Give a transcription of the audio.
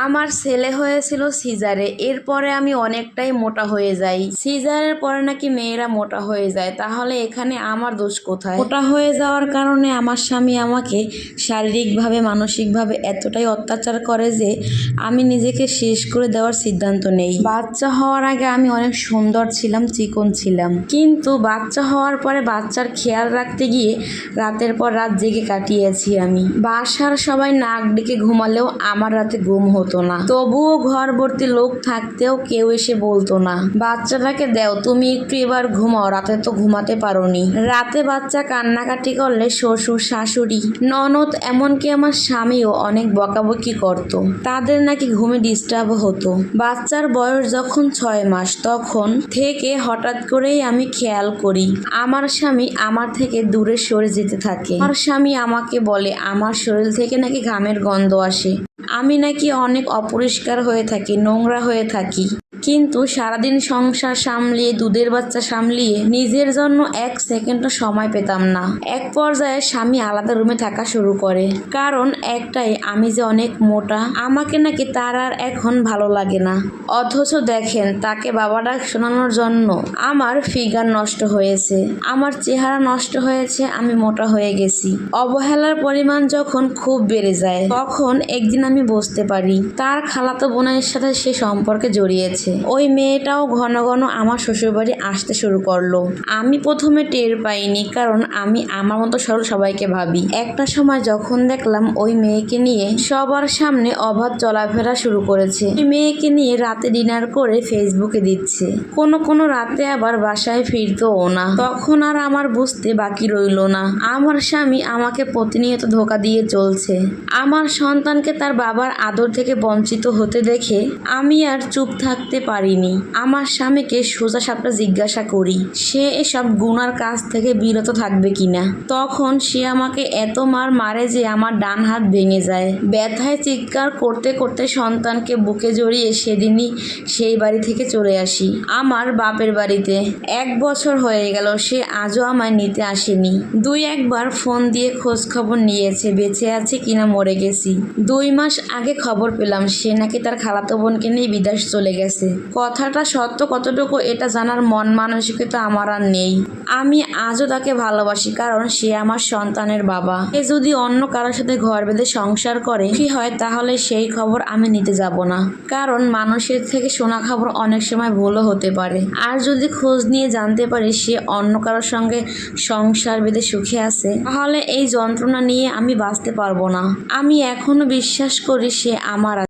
আমার ছেলে হয়েছিল সিজারে, এরপরে আমি অনেকটাই মোটা হয়ে যাই। সিজারের পরে নাকি মেয়েরা মোটা হয়ে যায়, তাহলে এখানে আমার দোষ কোথায়? মোটা হয়ে যাওয়ার কারণে আমার স্বামী আমাকে শারীরিকভাবে মানসিকভাবে এতটাই অত্যাচার করে যে আমি নিজেকে শেষ করে দেওয়ার সিদ্ধান্ত নেই। বাচ্চা হওয়ার আগে আমি অনেক সুন্দর ছিলাম, চিকন ছিলাম, কিন্তু বাচ্চা হওয়ার পরে বাচ্চার খেয়াল রাখতে গিয়ে রাতের পর রাত জেগে কাটিয়েছি আমি। বাসার সবাই নাক ডেকে ঘুমালেও আমার রাতে ঘুম হতো না, তবুও ঘর ভর্তি লোক থাকতেও কেউ এসে বলতো না, বাচ্চাটাকে দেও, তুমি একটু এবার ঘুমাও, রাতে তো ঘুমাতে পারোনি। রাতে বাচ্চা কান্নাকাটি করলে শ্বশুর, শাশুড়ি, ননদ, এমনকি আমার স্বামীও অনেক বকাবকি করত। তাদের নাকি ঘুমে ডিস্টার্ব হতো। বাচ্চার বয়স যখন 6 মাস তখন থেকে হঠাৎ করেই আমি খেয়াল করি আমার স্বামী আমার থেকে দূরে সরে যেতে থাকে। আমার স্বামী আমাকে বলে আমার শরীর থেকে নাকি ঘামের গন্ধ আসে, আমি নাকি অনেক অপরিষ্কার হয়ে থাকি, নোংরা হয়ে থাকি। কিন্তু সারাদিন সংসার সামলিয়ে, দুধের বাচ্চা সামলিয়ে নিজের জন্য 1 সেকেন্ডও সময় পেতাম না। এক পর্যায়ে স্বামী আলাদা রুমে থাকা শুরু করে, কারণ একটাই, আমি যে অনেক মোটা, আমাকে নাকি তার আর এখন ভালো লাগে না। অথচ দেখেন, তাকে বাবা ডাক শোনানোর জন্য আমার ফিগার নষ্ট হয়েছে, আমার চেহারা নষ্ট হয়েছে, আমি মোটা হয়ে গেছি। অবহেলার পরিমাণ যখন খুব বেড়ে যায়, তখন একদিন আমি বুঝতে পারি তার খালাতো বোনের সাথে সে সম্পর্কে জড়িয়েছে। ওই মেয়েটাও ঘন ঘন আমার শ্বশুরবাড়ি আসতে শুরু করলো। আমি প্রথমে টের পাইনি, কারণ আমি আমার মতো সরল সবাইকে ভাবি। একটা সময় যখন দেখলাম ওই মেয়েকে নিয়ে সবার সামনে অবাধ চলাফেরা শুরু করেছে, ওই মেয়েকে নিয়ে রাতে ডিনার করে ফেসবুকে দিচ্ছে, কোনো রাতে আবার বাসায় ফিরতোও না, তখন আর আমার বুঝতে বাকি রইল না আমার স্বামী আমাকে প্রতিনিয়ত ধোঁকা দিয়ে চলছে। আমার সন্তানকে তার বাবার আদর থেকে বঞ্চিত হতে দেখে আমি আর চুপ থাকতে পারিনি। আমার স্বামীকে সোজা সাপটা জিজ্ঞাসা করি সে এসব গুনার কাজ থেকে বিরত থাকবে কিনা। তখন সে আমাকে এত মারে যে আমার ডান হাত ভেঙে যায়। ব্যথায় চিৎকার করতে করতে সন্তানকে বুকে জড়িয়ে সেদিনই সেই বাড়ি থেকে চলে আসি আমার বাপের বাড়িতে। 1 বছর হয়ে গেল, সে আজও আমায় নিতে আসেনি। 2 একবার ফোন দিয়ে খোঁজ খবর নিয়েছে, বেঁচে আছে কিনা, মরে গেছি। 2 মাস আগে খবর পেলাম সে নাকি তার খালাতো বোনকে নিয়ে বিদেশ চলে গেছে। কথাটা সত্য কতটুকু এটা জানার মন মানসিকতা আমার আর নেই। আমি আজও তাকে ভালোবাসি, কারণ সে আমার সন্তানের বাবা। সে যদি অন্য কারোর সাথে ঘর বেঁধে সংসার করে কি হয়, তাহলে সেই খবর আমি নিতে যাব না, কারণ মানুষের থেকে শোনা খবর অনেক সময় ভুলও হতে পারে। আর যদি খোঁজ নিয়ে জানতে পারি সে অন্য কারোর সঙ্গে সংসার বেঁধে সুখে আছে, তাহলে এই যন্ত্রণা নিয়ে আমি বাঁচতে পারবো না। আমি এখনো বিশ্বাস করি সে আমার